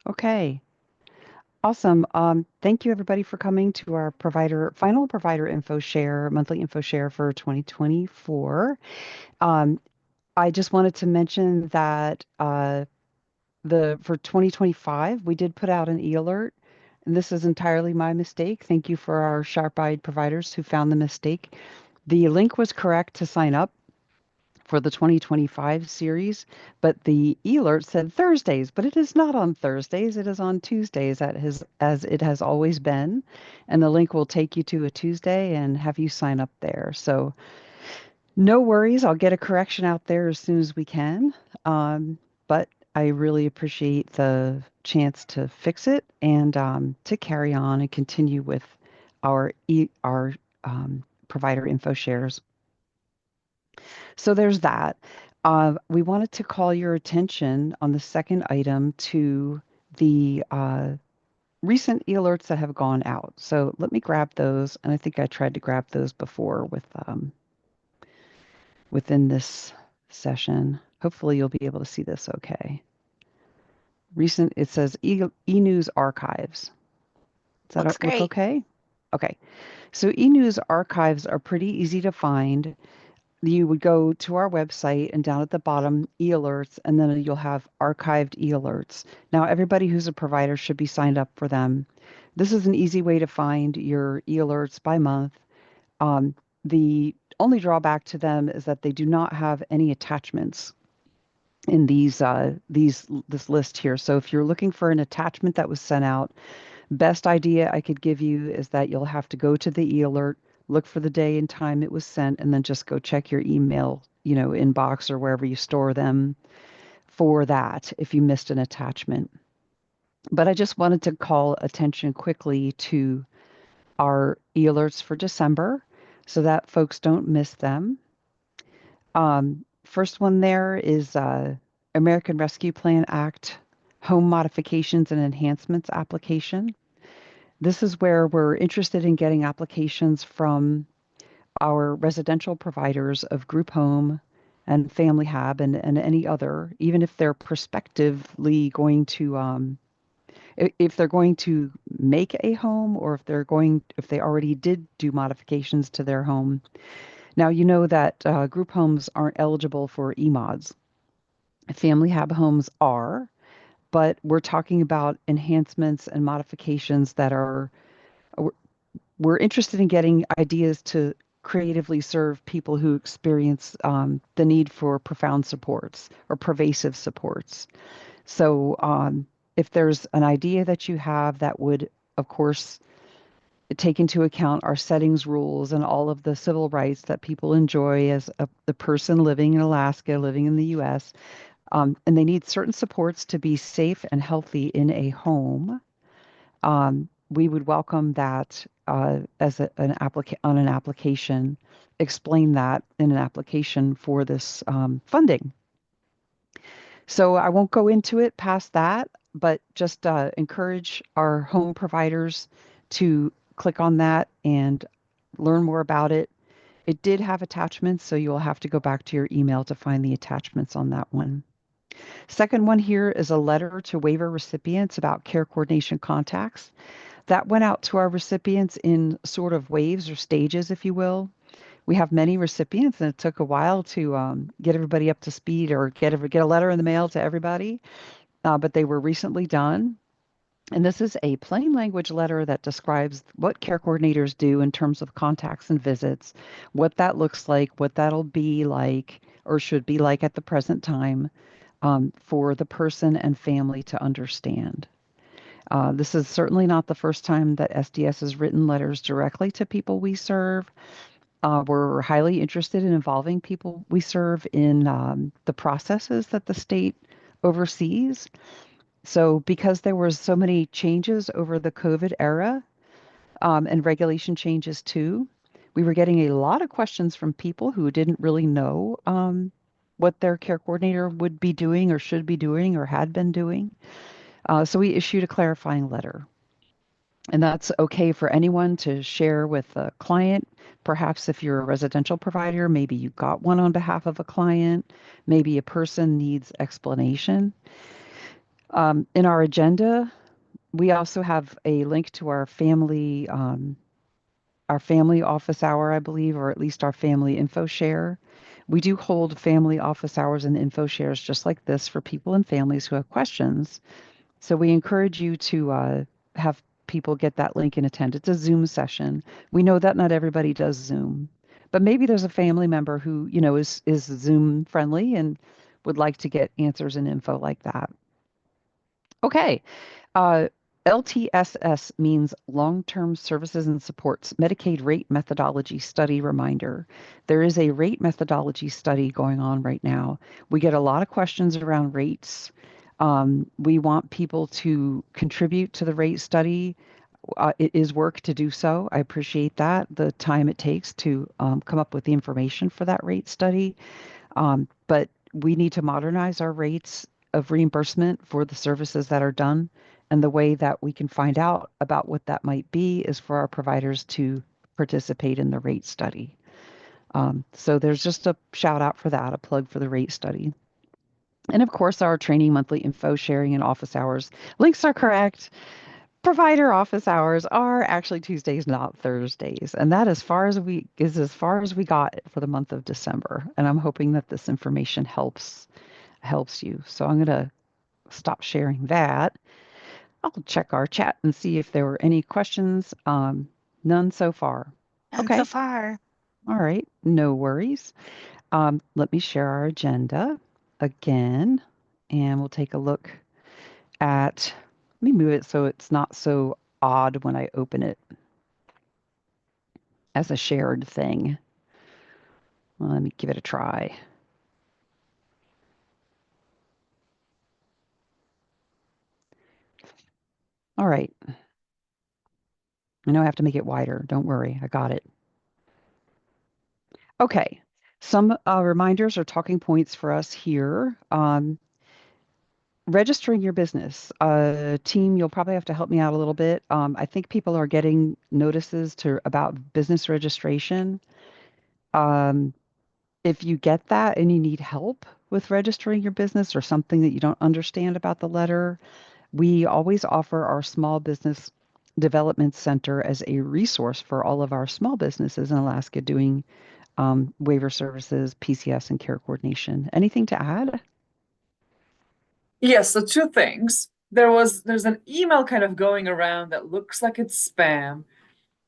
Okay, awesome. Thank you everybody for coming to our final provider info share, monthly info share for 2024. Um, I just wanted to mention that the for 2025 we did put out an e-alert, and this is entirely my mistake. Thank you for our sharp-eyed providers who found the mistake. The link was correct to sign up for the 2025 series, but the alert said Thursdays, but it is not on Thursdays. It is on Tuesdays as it has always been. And the link will take you to a Tuesday and have you sign up there. So no worries. I'll get a correction out there as soon as we can. But I really appreciate the chance to fix it and to carry on and continue with our provider info shares. So there's that. We wanted to call your attention on the second item to the recent alerts that have gone out. So let me grab those, and I think I tried to grab those before within this session. Hopefully you'll be able to see this okay. Recent, it says e-news archives. Does Looks that look great. okay? Okay. So e-news archives are pretty easy to find. You would go to our website and down at the bottom, e-alerts, and then you'll have archived e-alerts. Now, everybody who's a provider should be signed up for them. This is an easy way to find your e-alerts by month. The only drawback to them is that they do not have any attachments in these this list here. So if you're looking for an attachment that was sent out, best idea I could give you is that you'll have to go to the e-alert, look for the day and time it was sent, and then just go check your email, inbox or wherever you store them for that if you missed an attachment. But I just wanted to call attention quickly to our e-alerts for December so that folks don't miss them. First one there is American Rescue Plan Act Home Modifications and Enhancements application. This is where we're interested in getting applications from our residential providers of group home and family hab and any other, even if they're prospectively going to, if they're going to make a home or if they already did do modifications to their home. Now, you know that group homes aren't eligible for E-mods. Family hab homes are, but we're talking about enhancements and modifications that are we're interested in getting ideas to creatively serve people who experience the need for profound supports or pervasive supports. So, if there's an idea that you have that would, of course, take into account our settings rules and all of the civil rights that people enjoy as the person living in Alaska, living in the US, and they need certain supports to be safe and healthy in a home, we would welcome that as on an application, explain that in an application for this funding. So I won't go into it past that, but just encourage our home providers to click on that and learn more about it. It did have attachments, so you'll have to go back to your email to find the attachments on that one. Second one here is a letter to waiver recipients about care coordination contacts. That went out to our recipients in sort of waves or stages, if you will. We have many recipients, and it took a while to get everybody up to speed or get a letter in the mail to everybody, but they were recently done. And this is a plain language letter that describes what care coordinators do in terms of contacts and visits, what that looks like, what that'll be like or should be like at the present time for the person and family to understand. This is certainly not the first time that SDS has written letters directly to people we serve. We're highly interested in involving people we serve in the processes that the state oversees. So, because there were so many changes over the COVID era and regulation changes too, we were getting a lot of questions from people who didn't really know what their care coordinator would be doing or should be doing or had been doing. So, we issued a clarifying letter. And that's okay for anyone to share with a client. Perhaps if you're a residential provider, maybe you got one on behalf of a client, maybe a person needs explanation. In our agenda, we also have a link to our family office hour, I believe, or at least our family info share. We do hold family office hours and info shares just like this for people and families who have questions. So we encourage you to have people get that link and attend. It's a Zoom session. We know that not everybody does Zoom, but maybe there's a family member who, is Zoom friendly and would like to get answers and info like that. Okay. Uh, LTSS means Long-Term Services and Supports Medicaid Rate Methodology Study Reminder. There is a rate methodology study going on right now. We get a lot of questions around rates. We want people to contribute to the rate study. It is work to do so. I appreciate that, the time it takes to come up with the information for that rate study. But we need to modernize our rates of reimbursement for the services that are done. And the way that we can find out about what that might be is for our providers to participate in the rate study. So there's just a shout out for that, a plug for the rate study. And of course, our training monthly info sharing and office hours. Links are correct. Provider office hours are actually Tuesdays, not Thursdays. And that as far as we got for the month of December. And I'm hoping that this information helps you. So I'm going to stop sharing that. I'll check our chat and see if there were any questions. None so far. And so Okay. far, All right. No worries. Let me share our agenda again, and we'll take a look at, let me move it so it's not so odd when I open it as a shared thing. Well, let me give it a try. All right. I know I have to make it wider. Don't worry. I got it. Okay. Some reminders or talking points for us here. Registering your business. Team, you'll probably have to help me out a little bit. I think people are getting notices about business registration. Um, if you get that and you need help with registering your business or something that you don't understand about the letter, we always offer our Small Business Development Center as a resource for all of our small businesses in Alaska doing waiver services, PCS, and care coordination. Anything to add? Yes, so two things. There's an email kind of going around that looks like it's spam.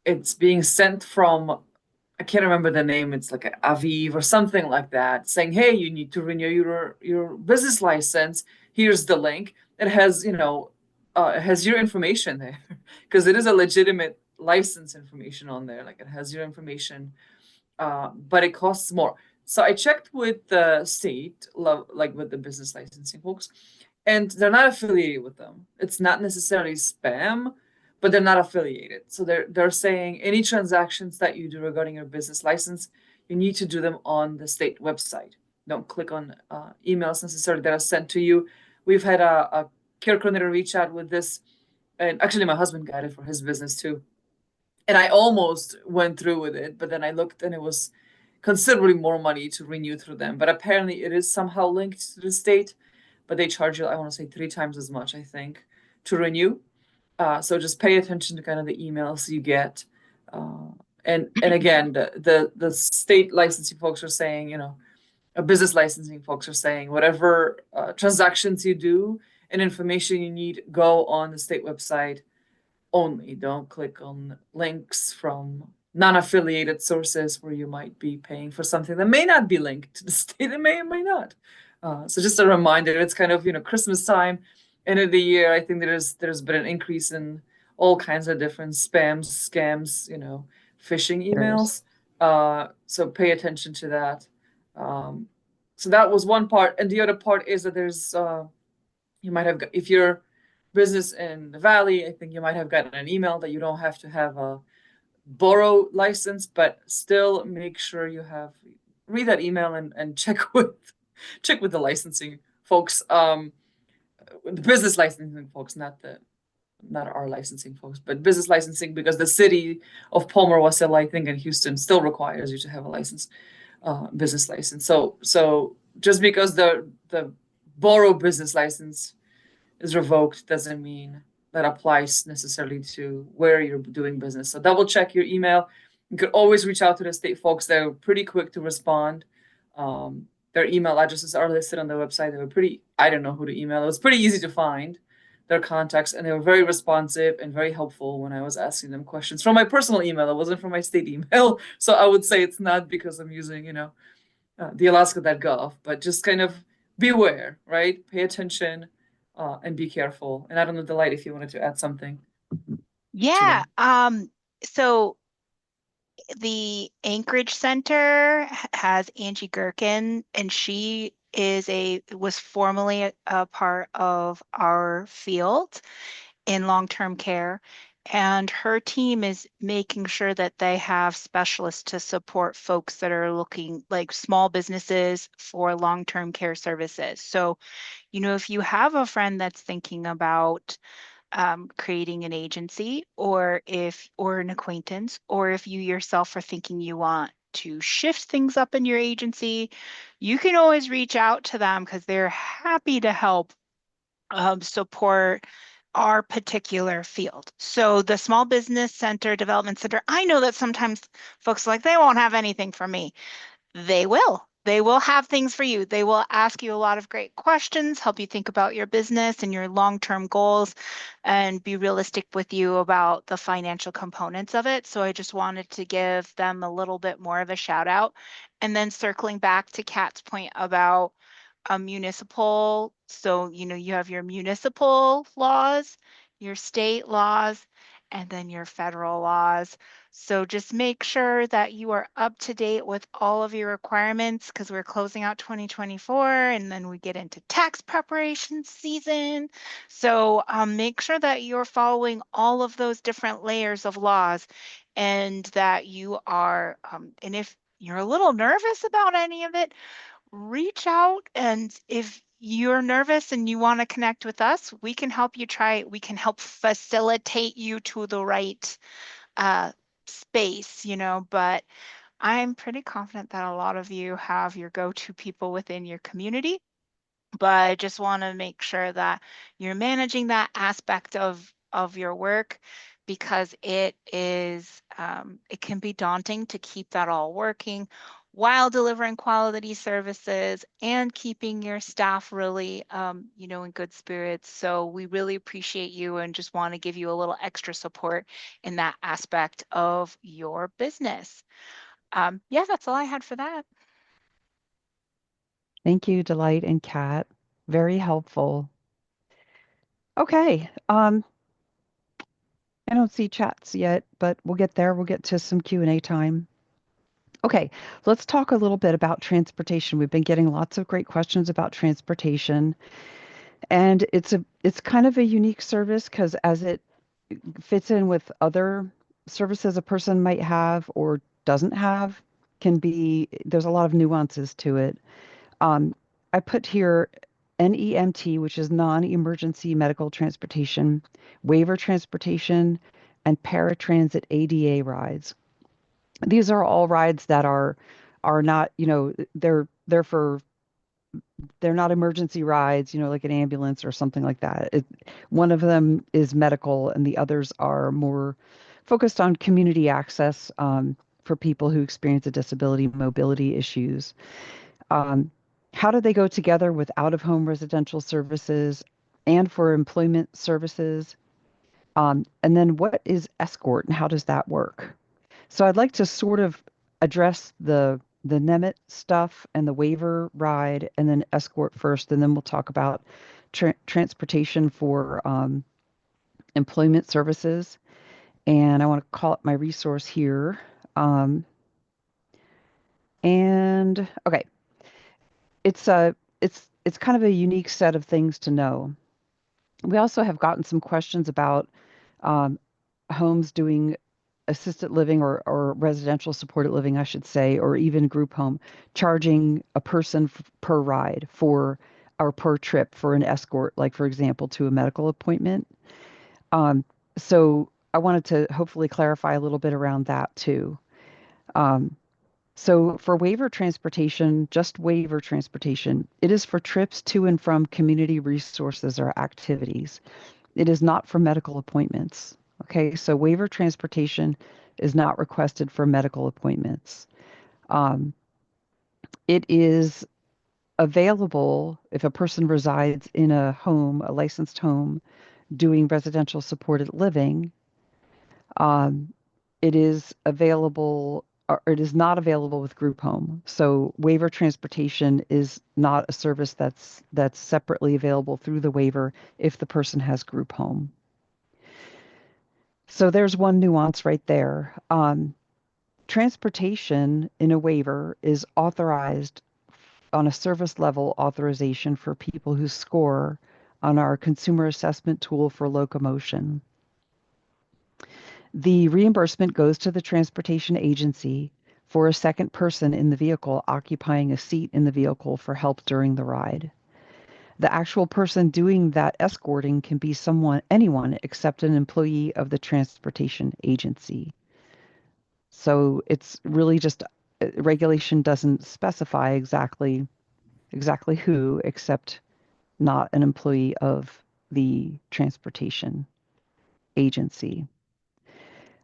It's being sent from, I can't remember the name, it's like a Aviv or something like that, saying, "Hey, you need to renew your business license. Here's the link." It has, it has your information there because it is a legitimate license information on there. Like it has your information, but it costs more. So I checked with the state, like with the business licensing folks, and they're not affiliated with them. It's not necessarily spam, but they're not affiliated. So they're saying any transactions that you do regarding your business license, you need to do them on the state website. Don't click on emails necessarily that are sent to you. We've had a care coordinator reach out with this, and actually my husband got it for his business too. And I almost went through with it, but then I looked and it was considerably more money to renew through them. But apparently it is somehow linked to the state, but they charge you, I want to say 3 times as much, I think, to renew. So just pay attention to kind of the emails you get. Uh, and again, the state licensing folks are saying, business licensing folks are saying, whatever transactions you do and information you need, go on the state website only. Don't click on links from non-affiliated sources where you might be paying for something that may not be linked to the state. It may or may not. So just a reminder, it's kind of, Christmas time, end of the year. I think there's been an increase in all kinds of different spams, scams, phishing There is. emails. So pay attention to that. Um, so that was one part. And the other part is that you might have, if you're business in the valley, I think you might have gotten an email that you don't have to have a borrow license, but still make sure you read that email and check with the licensing folks, the business licensing folks, not our licensing folks, but business licensing, because the city of Palmer, Wasilla, I think, and Houston still requires you to have a license, business license. So just because the borrow business license is revoked doesn't mean that applies necessarily to where you're doing business. So double check your email. You could always reach out to the state folks. They're pretty quick to respond. Their email addresses are listed on the website. They were pretty, I don't know who to email. It was pretty easy to find their contacts, and they were very responsive and very helpful when I was asking them questions from my personal email. It wasn't from my state email. So I would say it's not because I'm using, the Alaska.gov, but just kind of beware, right? Pay attention and be careful. And I don't know, Delight, if you wanted to add something to Yeah. that. So the Anchorage Center has Angie Gherkin, and she was formerly a part of our field in long-term care. And her team is making sure that they have specialists to support folks that are looking like small businesses for long-term care services. So, if you have a friend that's thinking about creating an agency, or an acquaintance, or if you yourself are thinking you want to shift things up in your agency, you can always reach out to them because they're happy to help support our particular field. So the Small Business Center, Development Center, I know that sometimes folks are like, they won't have anything for me. They will. They will have things for you. They will ask you a lot of great questions, help you think about your business and your long-term goals, and be realistic with you about the financial components of it. So I just wanted to give them a little bit more of a shout out. And then circling back to Kat's point about a municipal, so you have your municipal laws, your state laws, and then your federal laws. So just make sure that you are up to date with all of your requirements, because we're closing out 2024 and then we get into tax preparation season. So make sure that you're following all of those different layers of laws, and that you are, and if you're a little nervous about any of it, reach out. And if you're nervous and you want to connect with us, we can help facilitate you to the right uh, space, but I'm pretty confident that a lot of you have your go-to people within your community. But I just want to make sure that you're managing that aspect of your work, because it can be daunting to keep that all working while delivering quality services and keeping your staff really in good spirits. So we really appreciate you and just want to give you a little extra support in that aspect of your business. Yeah, that's all I had for that. Thank you, Delight and Kat. Very helpful. Okay. I don't see chats yet, but we'll get there. We'll get to some Q&A time. Okay, let's talk a little bit about transportation. We've been getting lots of great questions about transportation, and it's kind of a unique service because as it fits in with other services a person might have or doesn't have, there's a lot of nuances to it. Um, I put here NEMT, which is non-emergency medical transportation, waiver transportation, and paratransit ADA rides. These are all rides that are not, they're not emergency rides, like an ambulance or something like that. One of them is medical, and the others are more focused on community access for people who experience a disability mobility issues. Um, how do they go together with out-of-home residential services and for employment services? And then what is escort and how does that work? So I'd like to sort of address the NEMT stuff and the waiver ride and then escort first, and then we'll talk about transportation for employment services. And I want to call up my resource here. Um, and okay, it's kind of a unique set of things to know. We also have gotten some questions about um, homes doing assisted living or residential supported living, I should say, or even group home, charging a person per ride for or per trip for an escort, like for example, to a medical appointment. Um, so I wanted to hopefully clarify a little bit around that too. Um, So for waiver transportation, just waiver transportation, it is for trips to and from community resources or activities. It is not for medical appointments. Okay, so waiver transportation is not requested for medical appointments. Um, it is available if a person resides in a home, a licensed home, doing residential supported living. Um, it is available, or it is not available with group home. So waiver transportation is not a service that's separately available through the waiver if the person has group home. So there's one nuance right there. Transportation in a waiver is authorized on a service level authorization for people who score on our consumer assessment tool for locomotion. The reimbursement goes to the transportation agency for a second person in the vehicle occupying a seat in the vehicle for help during the ride. The actual person doing that escorting can be anyone except an employee of the transportation agency. So it's really just regulation doesn't specify exactly who, except not an employee of the transportation agency.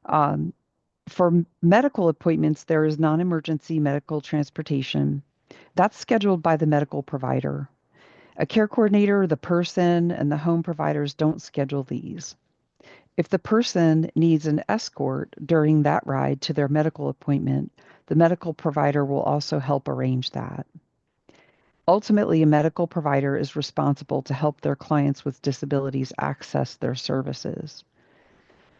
Um, for medical appointments, there is non-emergency medical transportation. That's scheduled by the medical provider. A care coordinator, the person, and the home providers don't schedule these. If the person needs an escort during that ride to their medical appointment, the medical provider will also help arrange that. Ultimately, a medical provider is responsible to help their clients with disabilities access their services.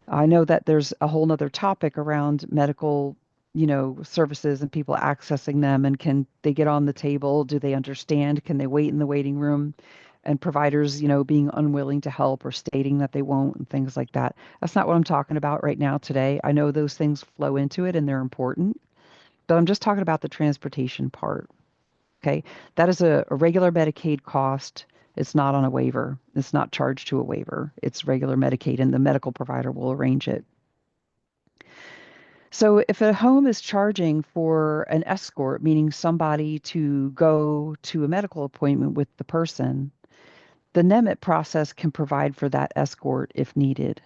I know that there's a whole nother topic around medical, services and people accessing them, and can they get on the table? Do they understand? Can they wait in the waiting room? And providers, being unwilling to help or stating that they won't and things like that. That's not what I'm talking about right now today. I know those things flow into it and they're important, but I'm just talking about the transportation part. Okay. That is a regular Medicaid cost. It's not on a waiver. It's not charged to a waiver. It's regular Medicaid, and the medical provider will arrange it. So if a home is charging for an escort, meaning somebody to go to a medical appointment with the person, the NEMT process can provide for that escort if needed.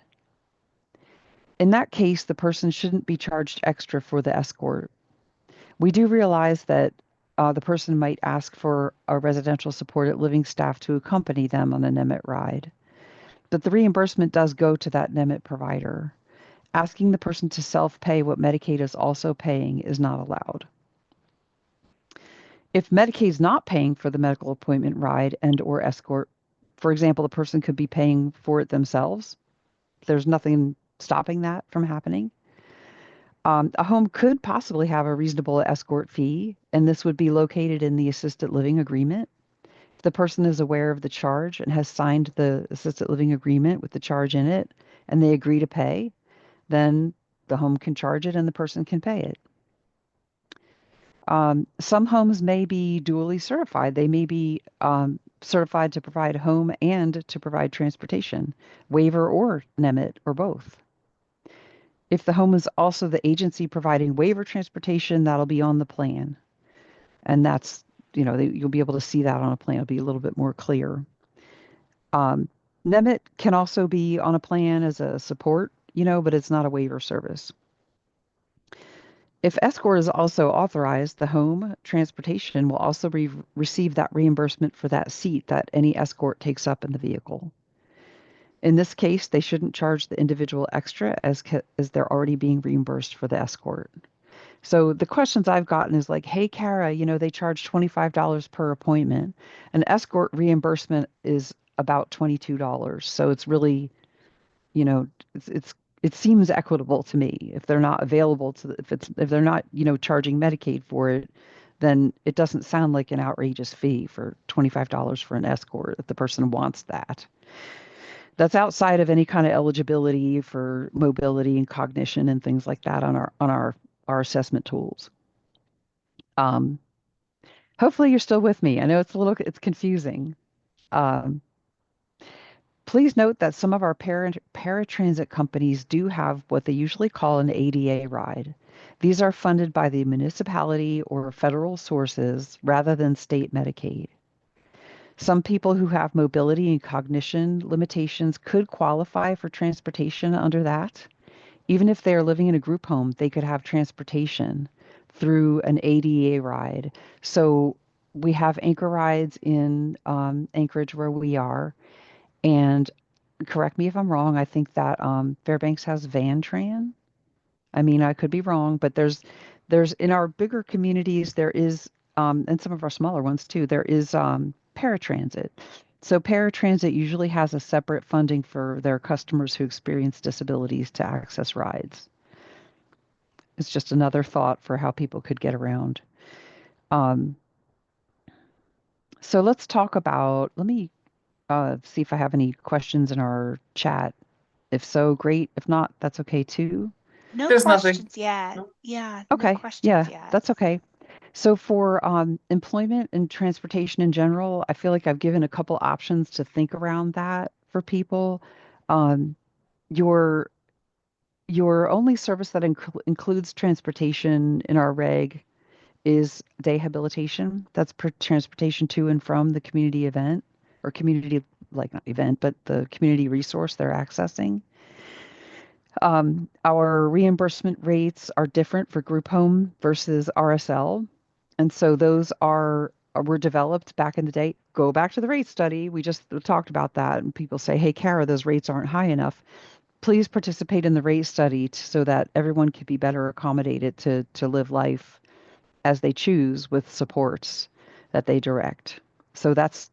In that case, the person shouldn't be charged extra for the escort. We do realize that the person might ask for a residential supported living staff to accompany them on a NEMT ride, but the reimbursement does go to that NEMT provider. Asking the person to self-pay what Medicaid is also paying is not allowed. If Medicaid is not paying for the medical appointment ride and or escort, for example, the person could be paying for it themselves. There's nothing stopping that from happening. A home could possibly have a reasonable escort fee, and this would be located in the assisted living agreement. If the person is aware of the charge and has signed the assisted living agreement with the charge in it, and they agree to pay, then the home can charge it and the person can pay it. Some homes may be dually certified. They may be certified to provide home and to provide transportation, waiver or NEMT or both. If the home is also the agency providing waiver transportation, that'll be on the plan. And that's, you'll be able to see that on a plan. It'll be a little bit more clear. NEMT can also be on a plan as a support, but it's not a waiver service. If escort is also authorized, the home transportation will also receive that reimbursement for that seat that any escort takes up in the vehicle. In this case, they shouldn't charge the individual extra as they're already being reimbursed for the escort. So the questions I've gotten is like, hey, Kara, they charge $25 per appointment. An escort reimbursement is about $22. So it's really, it seems equitable to me. If they're not available if they're not, charging Medicaid for it, then it doesn't sound like an outrageous fee for $25 for an escort if the person wants that. That's outside of any kind of eligibility for mobility and cognition and things like that on our assessment tools. Hopefully you're still with me. I know it's confusing. Please note that some of our paratransit companies do have what they usually call an ADA ride. These are funded by the municipality or federal sources rather than state Medicaid. Some people who have mobility and cognition limitations could qualify for transportation under that. Even if they are living in a group home, they could have transportation through an ADA ride. So we have anchor rides in Anchorage where we are. And correct me if I'm wrong, I think that Fairbanks has Van-Tran. I mean, I could be wrong, but there's in our bigger communities, there is, and some of our smaller ones too, there is paratransit. So paratransit usually has a separate funding for their customers who experience disabilities to access rides. It's just another thought for how people could get around. Um, so let's talk about, let me see if I have any questions in our chat. If so, great. If not, that's okay too. No There's nothing. questions yet. No. Yeah, no Okay, questions yeah, yet. that's okay. So for employment and transportation in general, I feel like I've given a couple options to think around that for people. Um, your your only service that includes transportation in our reg is day habilitation. That's transportation to and from the community event or community, like not event, but the community resource they're accessing. Our reimbursement rates are different for group home versus RSL. And so those were developed back in the day. Go back to the rate study. We just talked about that. And people say, hey, Kara, those rates aren't high enough. Please participate in the rate study so that everyone can be better accommodated to live life as they choose with supports that they direct. So that's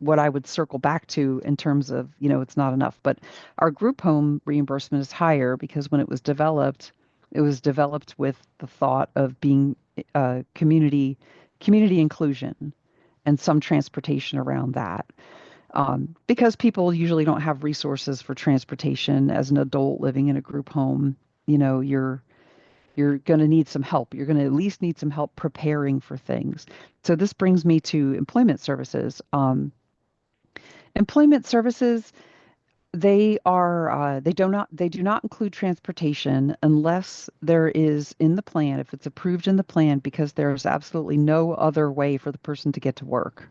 what I would circle back to in terms of, it's not enough. But our group home reimbursement is higher because when it was developed with the thought of being community inclusion and some transportation around that. Because people usually don't have resources for transportation as an adult living in a group home. You're going to need some help. You're going to at least need some help preparing for things. So this brings me to employment services. Employment services, they do not include transportation unless there is in the plan, if it's approved in the plan, because there's absolutely no other way for the person to get to work.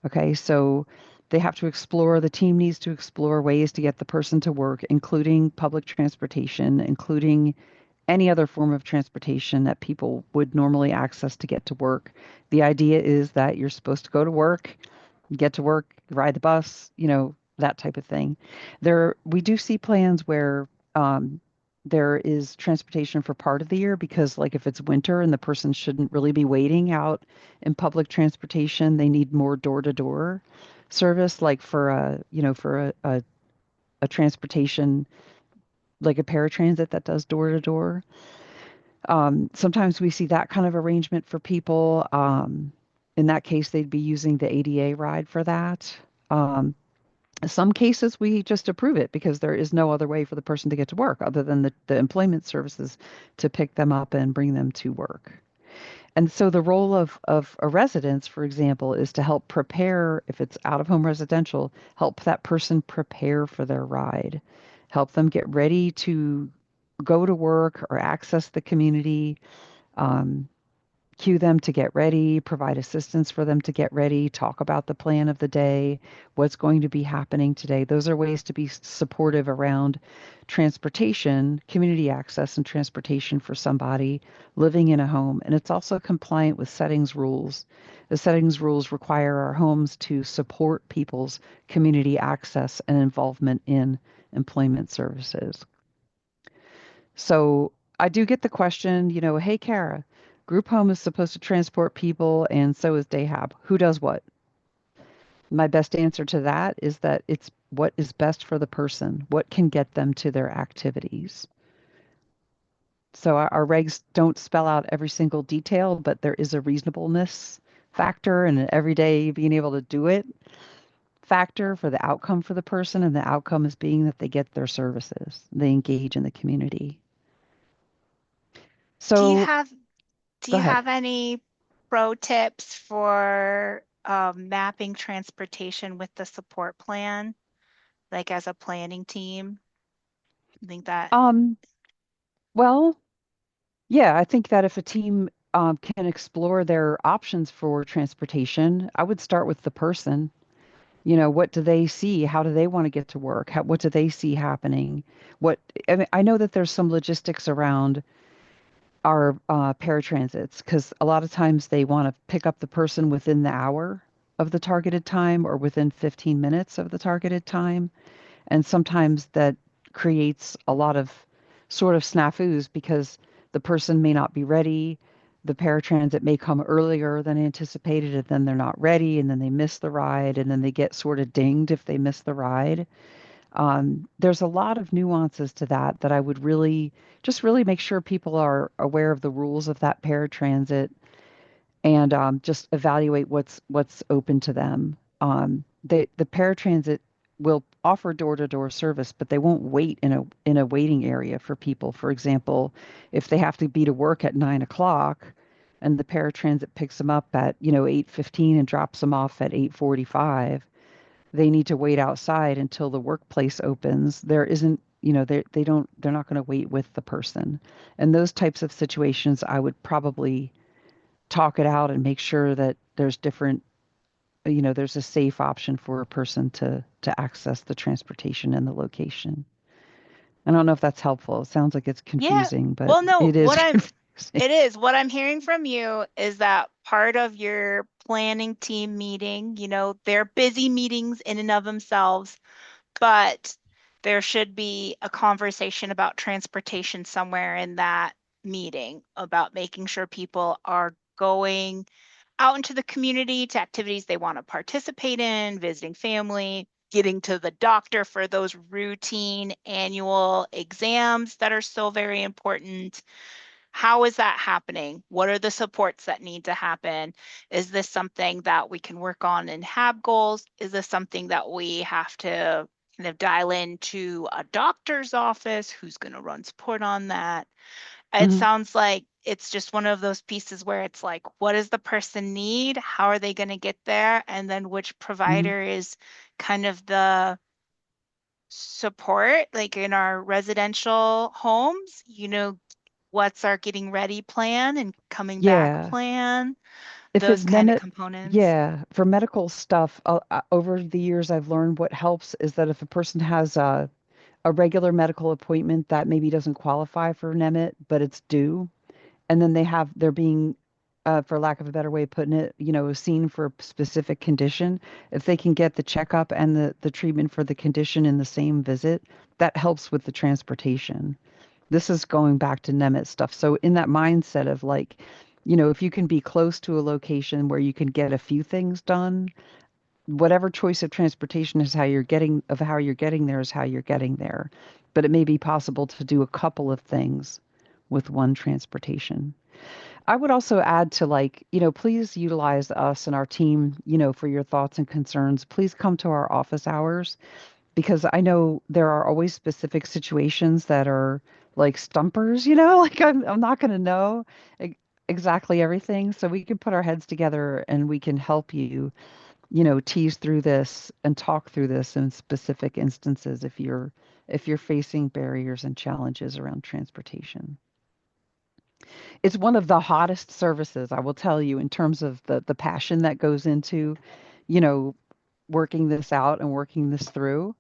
Okay, so the team needs to explore ways to get the person to work, including public transportation, including any other form of transportation that people would normally access to get to work. The idea is that you're supposed to go to work, get to work, ride the bus, that type of thing. We do see plans where there is transportation for part of the year because, like, if it's winter and the person shouldn't really be waiting out in public transportation, they need more door-to-door service, like for a transportation, like a paratransit that does door-to-door. Sometimes we see that kind of arrangement for people. In that case, they'd be using the ADA ride for that. Um, some cases we just approve it because there is no other way for the person to get to work other than the employment services to pick them up and bring them to work. And so the role of a residence, for example, is to help prepare, if it's out of home residential, help that person prepare for their ride, help them get ready to go to work or access the community, um, cue them to get ready, provide assistance for them to get ready, talk about the plan of the day, what's going to be happening today. Those are ways to be supportive around transportation, community access, and transportation for somebody living in a home. And it's also compliant with settings rules. The settings rules require our homes to support people's community access and involvement in employment services. So I do get the question, hey, Kara, group home is supposed to transport people, and so is Dayhab. Who does what? My best answer to that is that it's what is best for the person, what can get them to their activities. So our regs don't spell out every single detail, but there is a reasonableness factor and an everyday being able to do it factor for the outcome for the person. And the outcome is being that they get their services, they engage in the community. Do you So have do go you ahead. have any pro tips for mapping transportation with the support plan? like as a planning team? I think that, Um, well, yeah, I think that if a team can explore their options for transportation, I would start with the person. You know, what do they see? How do they want to get to work? What do they see happening? What I mean, I know that there's some logistics around our paratransits because a lot of times they want to pick up the person within the hour of the targeted time or within 15 minutes of the targeted time. And sometimes that creates a lot of sort of snafus because the person may not be ready. The paratransit may come earlier than anticipated, and then they're not ready, and then they miss the ride, and then they get sort of dinged if they miss the ride. There's a lot of nuances to that that I would really just really make sure people are aware of the rules of that paratransit and just evaluate what's open to them. The paratransit will offer door-to-door service, but they won't wait in a waiting area for people. For example, if they have to be to work at 9 o'clock, and the paratransit picks them up at 8:15 and drops them off at 8:45, they need to wait outside until the workplace opens. There isn't they're not going to wait with the person. And those types of situations, I would probably talk it out and make sure that there's different there's a safe option for a person to access the transportation and the location. I don't know if that's helpful. It sounds like it's yeah. confusing, but Well, no, it is confusing. it is. What I'm hearing from you is that part of your planning team meeting, they're busy meetings in and of themselves, but there should be a conversation about transportation somewhere in that meeting about making sure people are going out into the community to activities they want to participate in, visiting family, getting to the doctor for those routine annual exams that are so very important. How is that happening? What are the supports that need to happen? Is this something that we can work on in HAB goals? Is this something that we have to kind of dial into a doctor's office? Who's going to run support on that? It Mhm. sounds like it's just one of those pieces where it's like, what does the person need? How are they going to get there? And then which Mhm. provider is kind of the support, like in our residential homes, what's our getting ready plan and coming back Yeah. plan, If those it's kind of NEMT, components. yeah, for medical stuff, over the years I've learned what helps is that if a person has a regular medical appointment that maybe doesn't qualify for NEMT, but it's due, and then they're being for lack of a better way of putting it, seen for a specific condition. If they can get the checkup and the treatment for the condition in the same visit, that helps with the transportation. This is going back to Nemeth stuff. So in that mindset of like, if you can be close to a location where you can get a few things done, whatever choice of transportation is how you're getting there is how you're getting there. But it may be possible to do a couple of things with one transportation. I would also add to like, please utilize us and our team, for your thoughts and concerns. Please come to our office hours because I know there are always specific situations that are like stumpers, like I'm not going to know e- exactly everything. So we can put our heads together and we can help you, tease through this and talk through this in specific instances if you're facing barriers and challenges around transportation. It's one of the hottest services, I will tell you, in terms of the passion that goes into, you know, working this out and working this through.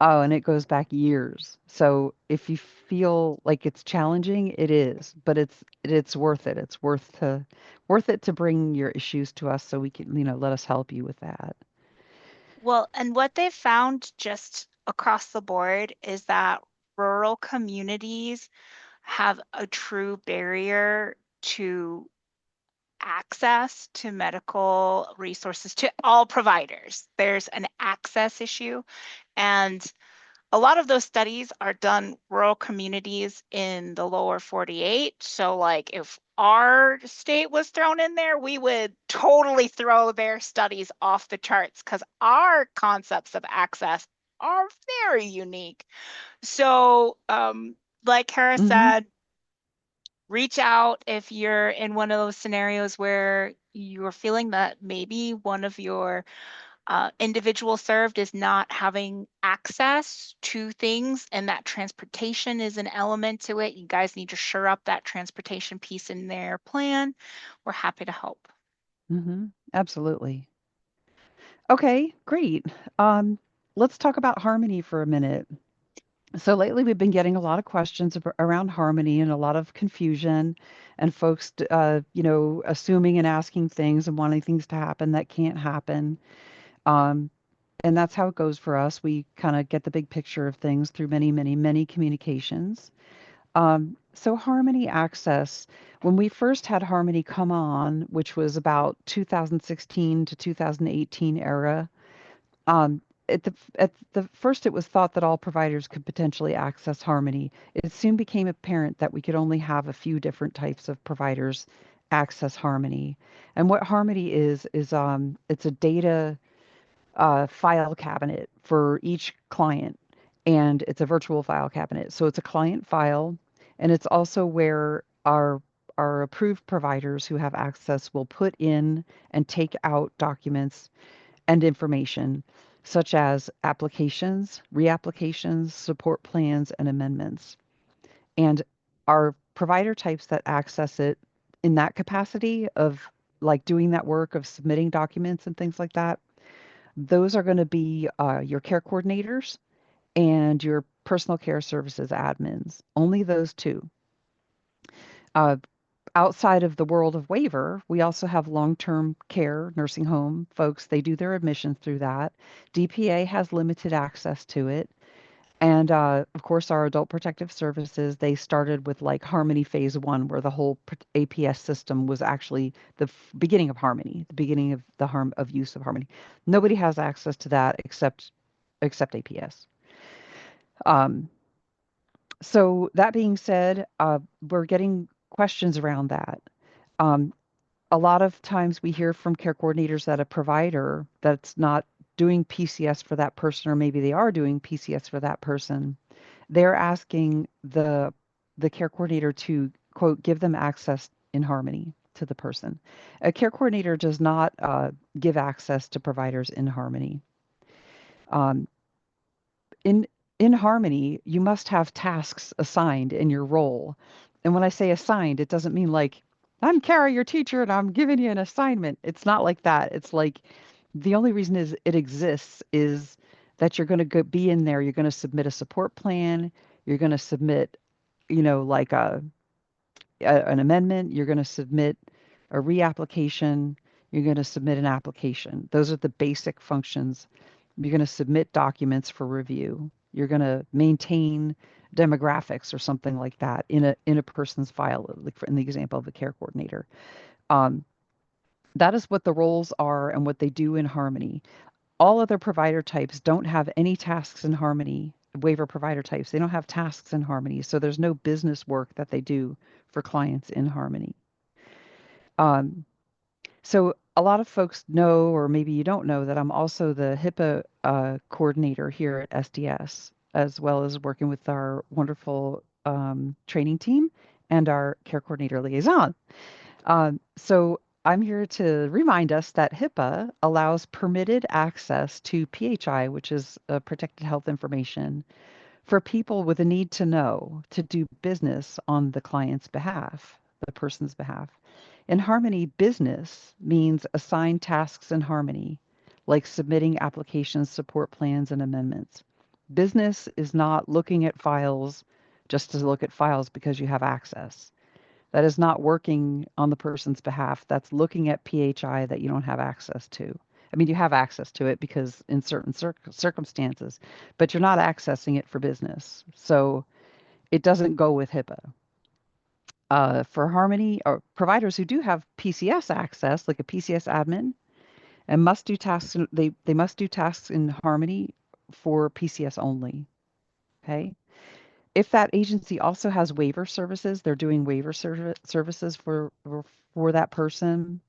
Oh, and it goes back years. So if you feel like it's challenging, it is, but it's worth it. It's worth it to bring your issues to us so we can, let us help you with that. Well, and what they've found just across the board is that rural communities have a true barrier to access to medical resources to all providers. There's an access issue, and a lot of those studies are done rural communities in the lower 48. So like if our state was thrown in there, we would totally throw their studies off the charts because our concepts of access are very unique. So like Kara Hmm. said, reach out if you're in one of those scenarios where you're feeling that maybe one of your Individual served is not having access to things, and that transportation is an element to it. You guys need to shore up that transportation piece in their plan. We're happy to help. Absolutely. Okay, great. Um, let's talk about harmony for a minute. So lately, we've been getting a lot of questions around harmony and a lot of confusion, and folks, assuming and asking things and wanting things to happen that can't happen. Um, and that's how it goes for us. We kind of get the big picture of things through many, many, many communications. So Harmony Access, when we first had Harmony come on, which was about 2016 to 2018 era, um, at the first, it was thought that all providers could potentially access Harmony. It soon became apparent that we could only have a few different types of providers access Harmony. And what Harmony is it's a data file cabinet for each client, and it's a virtual file cabinet. So it's a client file, and it's also where our approved providers who have access will put in and take out documents and information such as applications, reapplications, support plans, and amendments. And our provider types that access it in that capacity of like doing that work of submitting documents and things like that, those are going to be your care coordinators and your personal care services admins. Only those two. Uh, Outside of the world of waiver, we also have long-term care nursing home folks. They do their admissions through that. DPA has limited access to it. And of course, our adult protective services, they started with like Harmony Phase 1, where the whole APS system was actually the beginning of Harmony, the beginning of the harm of use of Harmony. Nobody has access to that except APS. Um, so that being said, we're getting questions around that. Um, a lot of times we hear from care coordinators that a provider that's not doing PCS for that person, or maybe they are doing PCS for that person, they're asking the care coordinator to quote give them access in Harmony to the person. A care coordinator does not give access to providers in Harmony. Um, in in Harmony, you must have tasks assigned in your role. And when I say assigned, it doesn't mean like I'm Kara, your teacher, and I'm giving you an assignment. It's not like that. It's like the only reason is it exists is that you're going to be in there. You're going to submit a support plan. You're going to submit, like an amendment. You're going to submit a reapplication. You're going to submit an application. Those are the basic functions. You're going to submit documents for review. You're going to maintain demographics or something like that in a person's file, like in the example of a care coordinator. Um, that is what the roles are and what they do in Harmony. All other provider types don't have any tasks in Harmony. Waiver provider types, they don't have tasks in Harmony, so there's no business work that they do for clients in Harmony. Um, so a lot of folks know, or maybe you don't know, that I'm also the HIPAA coordinator here at SDS, as well as working with our wonderful training team and our care coordinator liaison. So I'm here to remind us that HIPAA allows permitted access to PHI, which is protected health information, for people with a need to know to do business on the client's behalf, the person's behalf. In Harmony, business means assigned tasks in Harmony, like submitting applications, support plans, and amendments. Business is not looking at files just to look at files because you have access. That is not working on the person's behalf. That's looking at PHI that you don't have access to. I mean, you have access to it because in certain circumstances, but you're not accessing it for business. So it doesn't go with HIPAA. For Harmony or providers who do have PCS access, like a PCS admin, and must do tasks, they must do tasks in Harmony for PCS only. Okay. If that agency also has waiver services, they're doing waiver services for that person.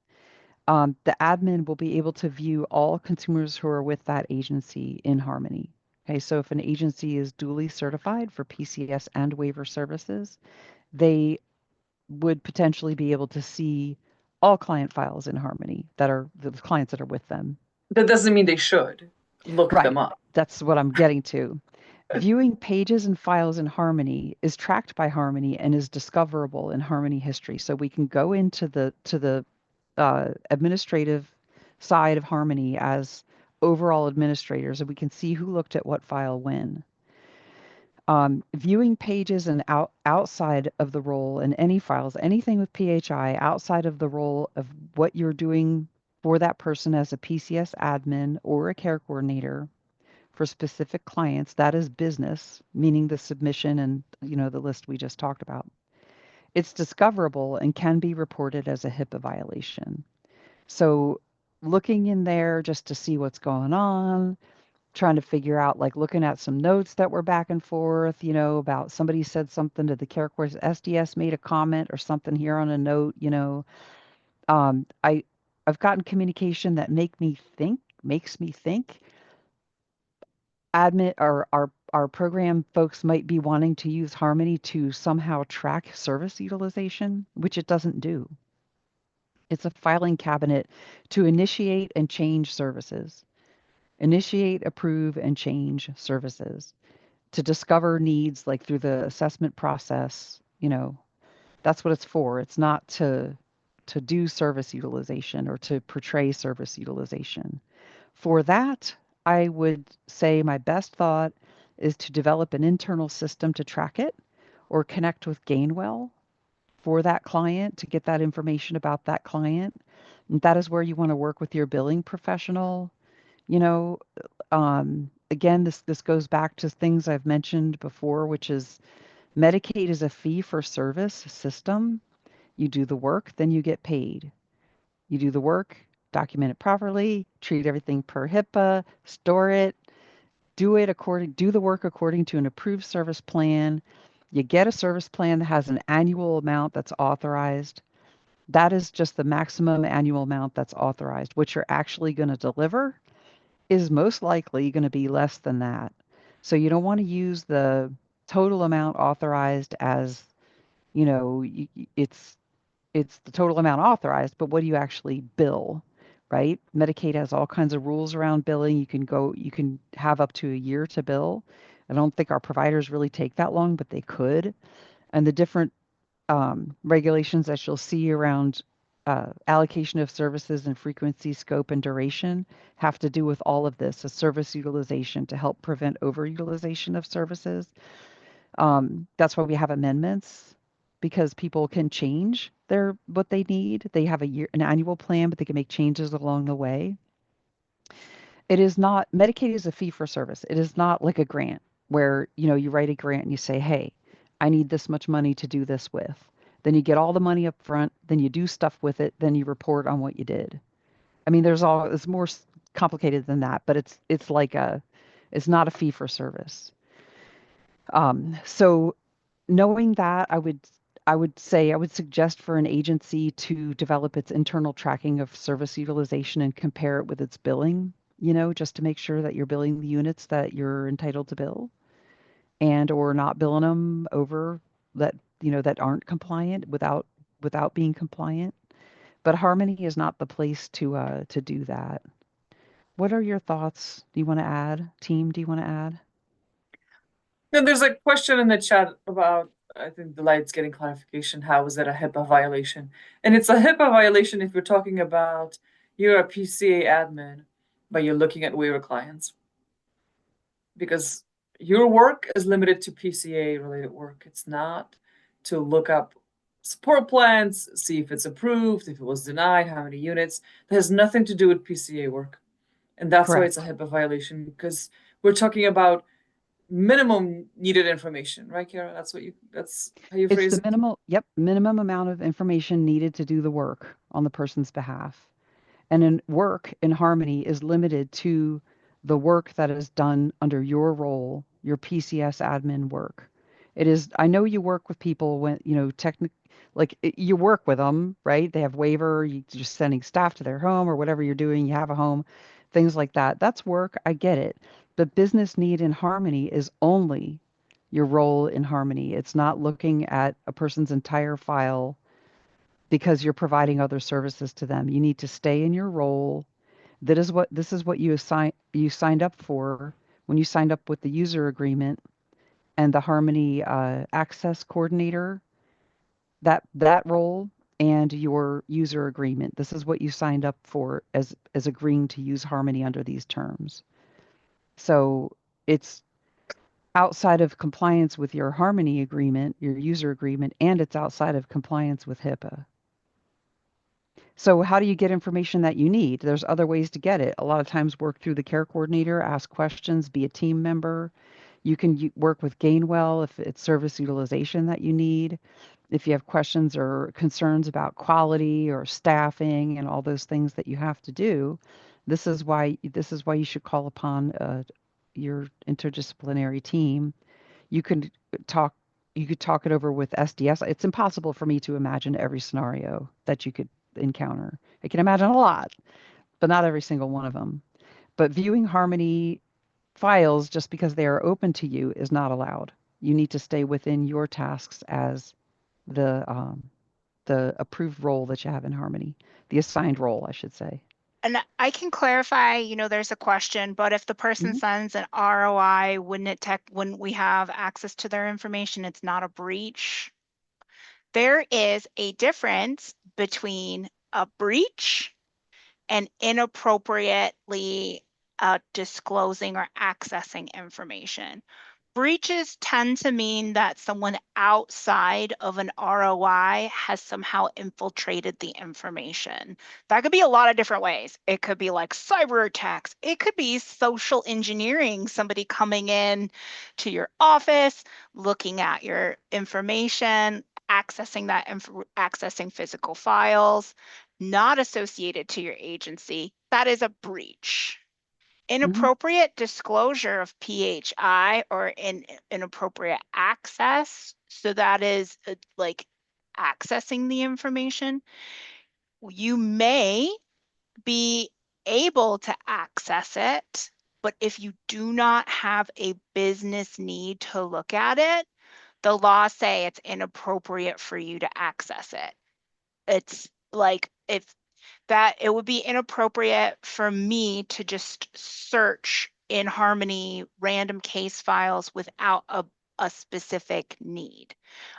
The admin will be able to view all consumers who are with that agency in Harmony. Okay, so if an agency is duly certified for PCS and waiver services, they would potentially be able to see all client files in Harmony that are the clients that are with them That doesn't mean they should look them Right. up. That's what I'm getting to. Viewing pages and files in Harmony is tracked by Harmony and is discoverable in Harmony history. So we can go into the administrative side of Harmony as overall administrators, and we can see who looked at what file when. Viewing pages and outside of the role in any files, anything with PHI outside of the role of what you're doing for that person as a PCS admin or a care coordinator for specific clients, that is business, meaning the submission and the list we just talked about. It's discoverable and can be reported as a HIPAA violation. So looking in there just to see what's going on, trying to figure out, like looking at some notes that were back and forth, about somebody said something to the care course, SDS made a comment or something here on a note, um, I I've gotten communication that makes me think admin or our program folks might be wanting to use Harmony to somehow track service utilization, which it doesn't do. It's a filing cabinet to initiate and change services. Initiate, approve, and change services. To discover needs like through the assessment process, that's what it's for. It's not to do service utilization or to portray service utilization. For that, I would say my best thought is to develop an internal system to track it or connect with Gainwell for that client to get that information about that client. And that is where you want to work with your billing professional. You know, again, this goes back to things I've mentioned before, which is Medicaid is a fee for service system. You do the work, then you get paid. You do the work, document it properly, treat everything per HIPAA, store it, do the work according to an approved service plan. You get a service plan that has an annual amount that's authorized. That is just the maximum annual amount that's authorized. What you're actually going to deliver is most likely going to be less than that. So you don't want to use the total amount authorized as, it's the total amount authorized, but what do you actually bill, right? Medicaid has all kinds of rules around billing. You can have up to a year to bill. I don't think our providers really take that long, but they could. And the different regulations that you'll see around allocation of services and frequency, scope, and duration have to do with all of this, a service utilization to help prevent overutilization of services. That's why we have amendments because people can change what they need. They have an annual plan, but they can make changes along the way. It is not Medicaid is a fee for service. It is not like a grant where, you write a grant and you say, "Hey, I need this much money to do this with." Then you get all the money up front, then you do stuff with it, then you report on what you did. I mean, it's more complicated than that, but it's not a fee for service. So knowing that, I would suggest for an agency to develop its internal tracking of service utilization and compare it with its billing, just to make sure that you're billing the units that you're entitled to bill and or not billing them over that, that aren't compliant without being compliant. But Harmony is not the place to do that. What are your thoughts? Do you want to add? Team, do you want to add? Then there's a question in the chat about, I think Delight's getting clarification. How is it a HIPAA violation? And it's a HIPAA violation if you're talking about you're a PCA admin, but you're looking at waiver clients. Because your work is limited to PCA related work. It's not to look up support plans, see if it's approved, if it was denied, how many units. That has nothing to do with PCA work. And that's why it's a Correct. HIPAA violation, because we're talking about minimum needed information, right, Kara? That's how you It's phrase the it? minimum amount of information needed to do the work on the person's behalf. And in work in Harmony is limited to the work that is done under your role, your PCS admin work. I know you work with people when, you work with them, right? They have waiver, you're just sending staff to their home or whatever you're doing, you have a home, things like that. That's work. I get it. The business need in Harmony is only your role in Harmony. It's not looking at a person's entire file because you're providing other services to them. You need to stay in your role This is what you signed up for when you signed up with the user agreement and the Harmony access coordinator, that role and your user agreement. This is what you signed up for as agreeing to use Harmony under these terms. So it's outside of compliance with your Harmony agreement, your user agreement, and it's outside of compliance with HIPAA. So how do you get information that you need? There's other ways to get it. A lot of times work through the care coordinator, ask questions, be a team member. You can work with Gainwell if it's service utilization that you need. If you have questions or concerns about quality or staffing and all those things that you have to do, this is why you should call upon your interdisciplinary team. You could talk you could talk it over with SDS. It's impossible for me to imagine every scenario that you could encounter. I can imagine a lot, but not every single one of them. But viewing Harmony files just because they are open to you is not allowed. You need to stay within your tasks as the approved role that you have in Harmony, the assigned role, I should say. And I can clarify, there's a question, but if the person Mhm. sends an ROI, wouldn't we have access to their information? It's not a breach. There is a difference between a breach and inappropriately disclosing or accessing information. Breaches tend to mean that someone outside of an ROI has somehow infiltrated the information. That could be a lot of different ways. It could be like cyber attacks. It could be social engineering, somebody coming in to your office, looking at your information, accessing physical files, not associated to your agency. That is a breach. Mhm. Inappropriate disclosure of PHI or inappropriate access. So that is like accessing the information. You may be able to access it, but if you do not have a business need to look at it, the laws say it's inappropriate for you to access it. It's like if that it would be inappropriate for me to just search in Harmony random case files without a specific need.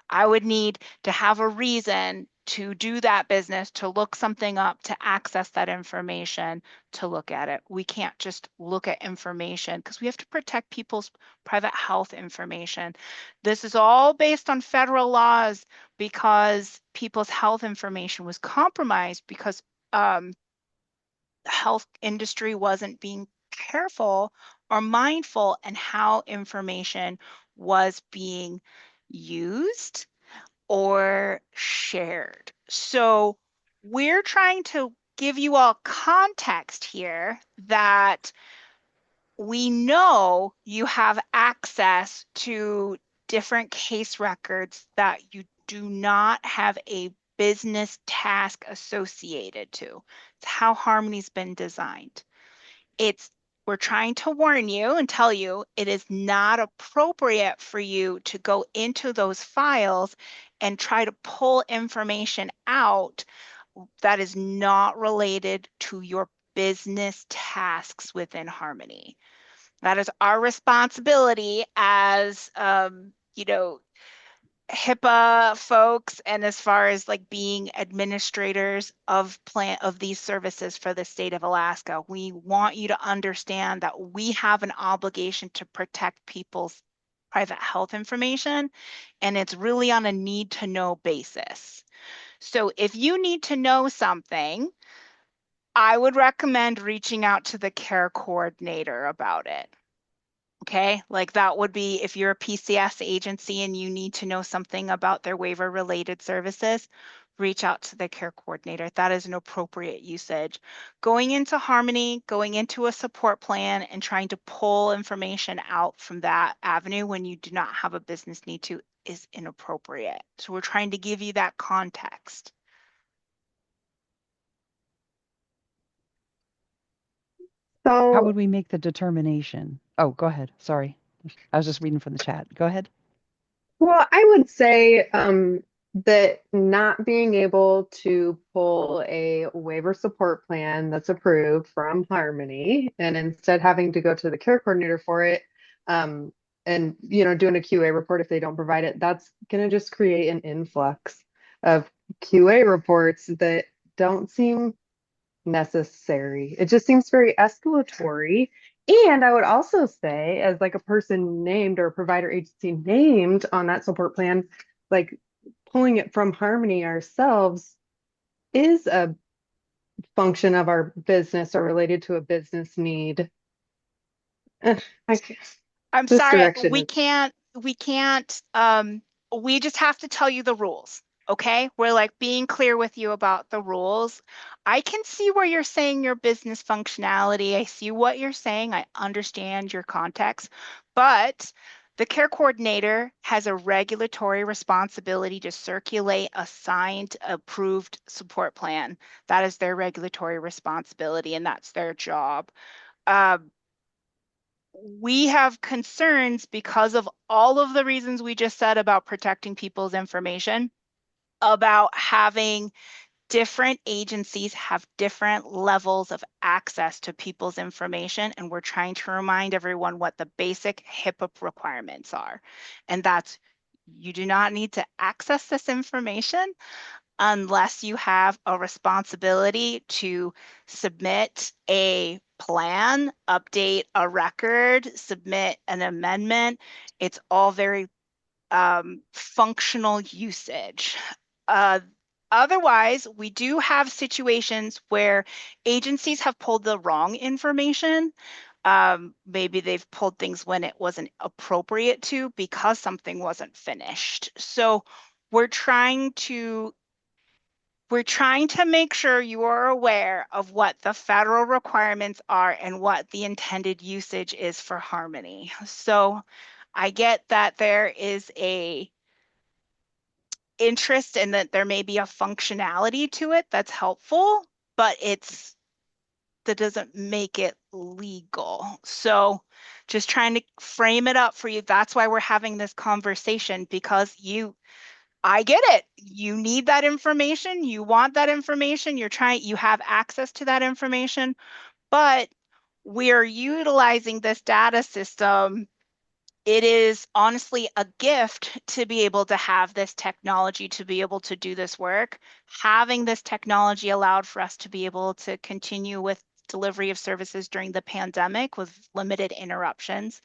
I would need to have a reason to do that business, to look something up, to access that information, to look at it. We can't just look at information because we have to protect people's private health information. This is all based on federal laws because people's health information was compromised because the health industry wasn't being careful or mindful in how information was being used or shared. So we're trying to give you all context here that we know you have access to different case records that you do not have a business task associated to. It's how Harmony's been designed. It's We're trying to warn you and tell you it is not appropriate for you to go into those files and try to pull information out that is not related to your business tasks within Harmony. That is our responsibility as HIPAA folks, and as far as like being administrators of these services for the state of Alaska. We want you to understand that we have an obligation to protect people's private health information, and it's really on a need to know basis. So if you need to know something, I would recommend reaching out to the care coordinator about it. Okay, like that would be if you're a PCS agency and you need to know something about their waiver related services, reach out to the care coordinator. That is an appropriate usage. Going into Harmony, going into a support plan and trying to pull information out from that avenue when you do not have a business need to is inappropriate. So we're trying to give you that context. How So, would we make the determination? Oh, go ahead. Sorry. I was just reading from the chat. Go ahead. well, I would say that not being able to pull a waiver support plan that's approved from Harmony and instead having to go to the care coordinator for it, um, and doing a QA report if they don't provide it, that's going to just create an influx of QA reports that don't seem necessary. It just seems very escalatory. And I would also say, as like a person named or a provider agency named on that support plan, like pulling it from Harmony ourselves is a function of our business or related to a business need. I, I'm this sorry, direction is we just have to tell you the rules. Okay. We're like being clear with you about the rules. I can see where you're saying your business functionality. I see what you're saying. I understand your context, but the care coordinator has a regulatory responsibility to circulate a signed, approved support plan. That is their regulatory responsibility, and that's their job. We have concerns because of all of the reasons we just said about protecting people's information, about having different agencies have different levels of access to people's information. And we're trying to remind everyone what the basic HIPAA requirements are. And that's you do not need to access this information unless you have a responsibility to submit a plan, update a record, submit an amendment. It's all very functional usage. Otherwise, we do have situations where agencies have pulled the wrong information. Maybe they've pulled things when it wasn't appropriate to because something wasn't finished. So we're trying to make sure you are aware of what the federal requirements are and what the intended usage is for Harmony. So I get that there is a interest and that there may be a functionality to it that's helpful, but that doesn't make it legal. So just trying to frame it up for you. That's why we're having this conversation, because I get it. You need that information. You want that information. You have access to that information, but we are utilizing this data system. It is honestly a gift to be able to have this technology, to be able to do this work. Having this technology allowed for us to be able to continue with delivery of services during the pandemic with limited interruptions.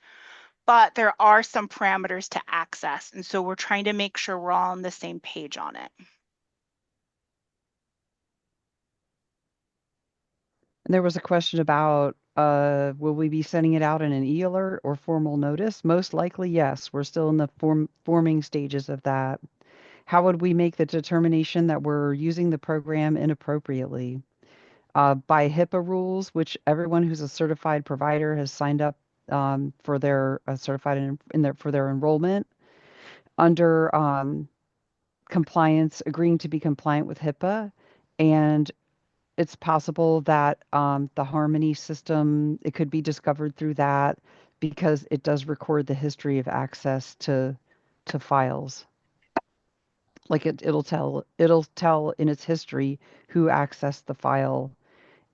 But there are some parameters to access. And so we're trying to make sure we're all on the same page on it. And there was a question about will we be sending it out in an e-alert or formal notice? Most likely, yes. We're still in the forming stages of that. How would we make the determination that we're using the program inappropriately? By HIPAA rules, which everyone who's a certified provider has signed up for their certified for their enrollment under compliance, agreeing to be compliant with HIPAA, and it's possible that the Harmony system, it could be discovered through that because it does record the history of access to files. Like it'll tell in its history who accessed the file.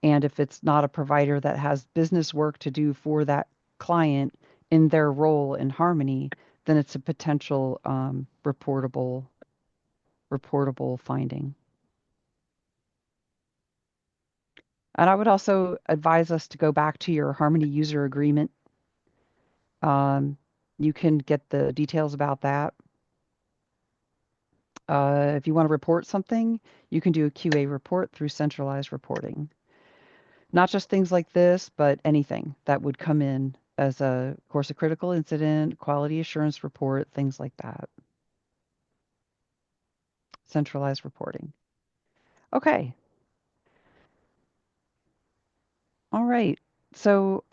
And if it's not a provider that has business work to do for that client in their role in Harmony, then it's a potential reportable finding. And I would also advise us to go back to your Harmony user agreement. You can get the details about that. If you want to report something, you can do a QA report through centralized reporting. Not just things like this, but anything that would come in as a course of critical incident, quality assurance report, things like that. Centralized reporting. Okay. All right. So,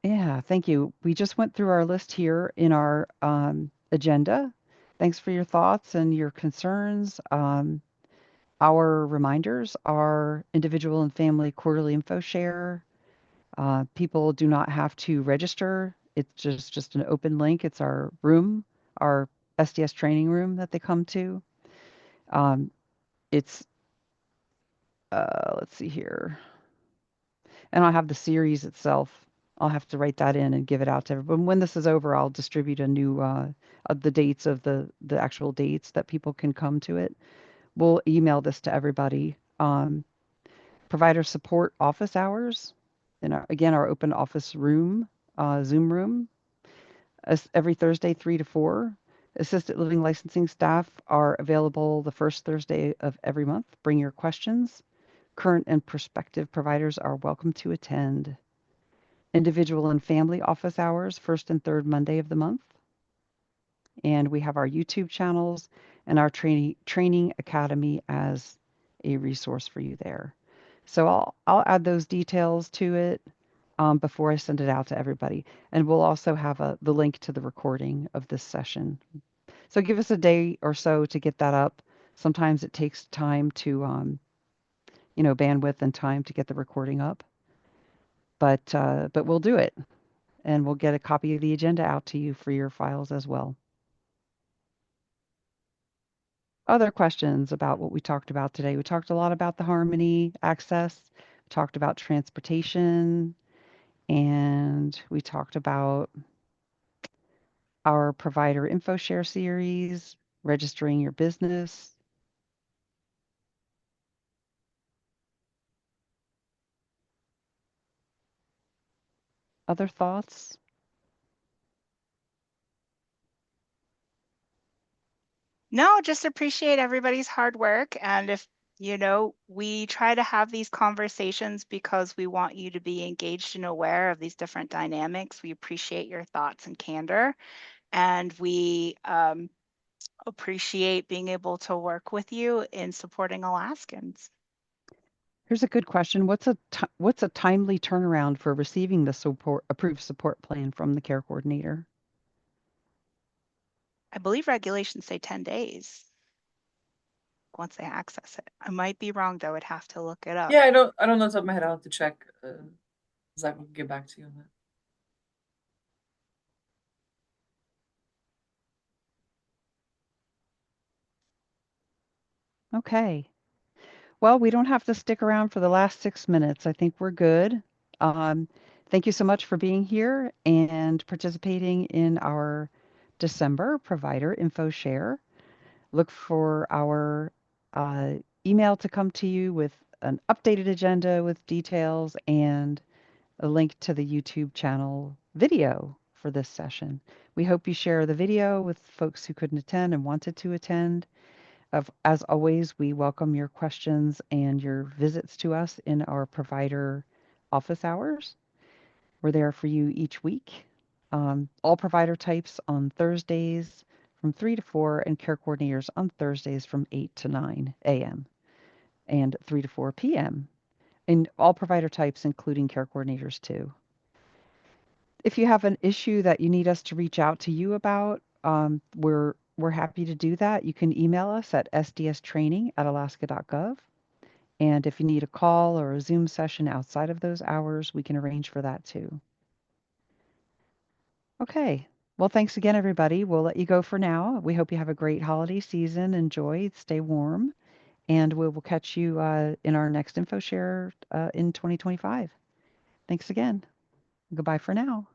yeah, thank you. We just went through our list here in our agenda. Thanks for your thoughts and your concerns. Our reminders are individual and family quarterly info share. People do not have to register. It's just an open link. It's our room, our SDS training room that they come to. Um, it's let's see here, and I'll have the series itself. I'll have to write that in and give it out to everyone. When this is over, I'll distribute a new of the dates of the actual dates that people can come to it. We'll email this to everybody. Provider support office hours, and again, our open office room, Zoom room, every Thursday, 3 to 4. Assisted living licensing staff are available the first Thursday of every month. Bring your questions. Current and prospective providers are welcome to attend. Individual and family office hours, first and third Monday of the month. And we have our YouTube channels and our training academy as a resource for you there. So I'll add those details to it before I send it out to everybody. And we'll also have the link to the recording of this session. So give us a day or so to get that up. Sometimes it takes time to, bandwidth and time to get the recording up. But we'll do it, and we'll get a copy of the agenda out to you for your files as well. Other questions about what we talked about today? We talked a lot about the Harmony access, we talked about transportation, and we talked about our provider info share series, registering your business. Other thoughts? No, just appreciate everybody's hard work. And if, we try to have these conversations because we want you to be engaged and aware of these different dynamics. We appreciate your thoughts and candor. And we appreciate being able to work with you in supporting Alaskans. Here's a good question. What's a timely turnaround for receiving the approved support plan from the care coordinator? I believe regulations say 10 days once they access it. I might be wrong though. I'd have to look it up. Yeah, I don't know off the top of my head. I'll have to check. Zach will get back to you on that. Okay. Well, we don't have to stick around for the last 6 minutes. I think we're good. Thank you so much for being here and participating in our December provider info share. Look for our uh, email to come to you with an updated agenda with details and a link to the YouTube channel video for this session. We hope you share the video with folks who couldn't attend and wanted to attend. As always, we welcome your questions and your visits to us in our provider office hours. We're there for you each week. All provider types on Thursdays from 3 to 4, and care coordinators on Thursdays from 8 to 9 a.m. and 3 to 4 p.m. And all provider types, including care coordinators too. If you have an issue that you need us to reach out to you about, we're happy to do that. You can email us at sdstraining@alaska.gov. And if you need a call or a Zoom session outside of those hours, we can arrange for that too. Okay. Well, thanks again, everybody. We'll let you go for now. We hope you have a great holiday season. Enjoy, stay warm, and we will catch you in our next info share in 2025. Thanks again. Goodbye for now.